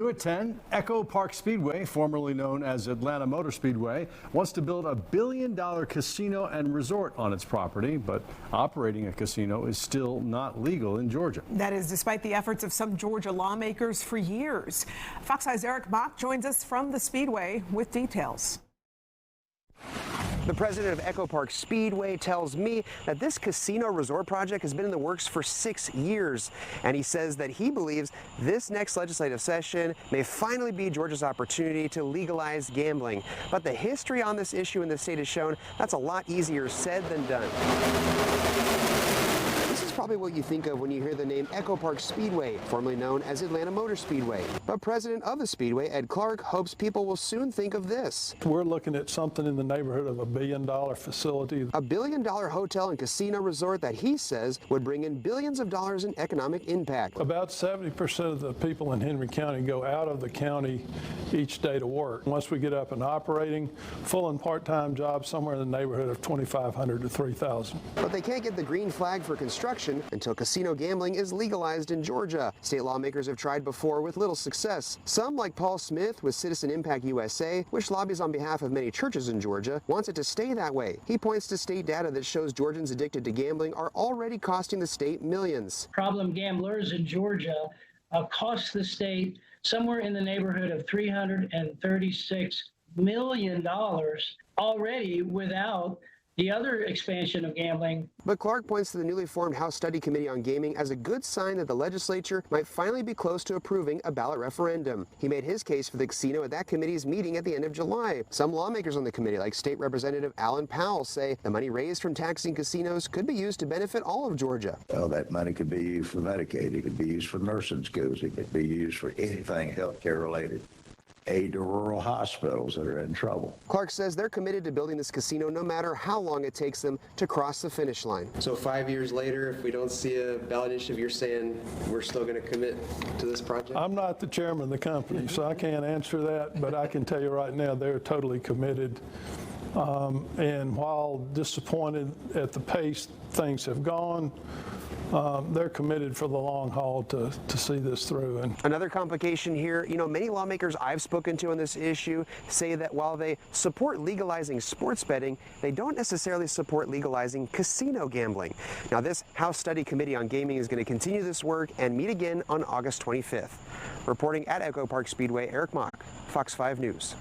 At 10, Echo Park Speedway, formerly known as Atlanta Motor Speedway, wants to build a $1 billion casino and resort on its property, but operating a casino is still not legal in Georgia. That is despite the efforts of some Georgia lawmakers for years. Fox 5's Eric Mock joins us from the Speedway with details. The president of Echo Park Speedway tells me that this casino resort project has been in the works for 6 years, and he says that he believes this next legislative session may finally be Georgia's opportunity to legalize gambling. But the history on this issue in the state has shown that's a lot easier said than done. This is probably what you think of when you hear the name Echo Park Speedway, formerly known as Atlanta Motor Speedway. But president of the Speedway, Ed Clark, hopes people will soon think of this. We're looking at something in the neighborhood of $1 billion facility. A $1 billion hotel and casino resort that he says would bring in billions of dollars in economic impact. About 70% of the people in Henry County go out of the county each day to work. Once we get up and operating, full and part-time jobs somewhere in the neighborhood of $2,500 to $3,000. But they can't get the green flag for construction until casino gambling is legalized in Georgia. State lawmakers have tried before with little success. Some, like Paul Smith with Citizen Impact USA, which lobbies on behalf of many churches in Georgia, wants it to stay that way. He points to state data that shows Georgians addicted to gambling are already costing the state millions. Problem gamblers in Georgia cost the state somewhere in the neighborhood of $336 million already without the other expansion of gambling. But Clark points to the newly formed House Study Committee on Gaming as a good sign that the legislature might finally be close to approving a ballot referendum. He made his case for the casino at that committee's meeting at the end of July. Some lawmakers on the committee, like State Representative Alan Powell, say the money raised from taxing casinos could be used to benefit all of Georgia. Well, that money could be used for Medicaid. It could be used for nursing schools. It could be used for anything healthcare related. Aid to rural hospitals that are in trouble. Clark says they're committed to building this casino no matter how long it takes them to cross the finish line. So 5 years later, if we don't see a ballot initiative, you're saying we're still going to commit to this project? I'm not the chairman of the company, so I can't answer that, but I can tell you right now they're totally committed. And while disappointed at the pace things have gone, they're committed for the long haul to see this through. And another complication here, many lawmakers I've spoken to on this issue say that while they support legalizing sports betting, they don't necessarily support legalizing casino gambling. Now, this House Study Committee on Gaming is going to continue this work and meet again on August 25th. Reporting at Echo Park Speedway, Eric Mock, Fox 5 News.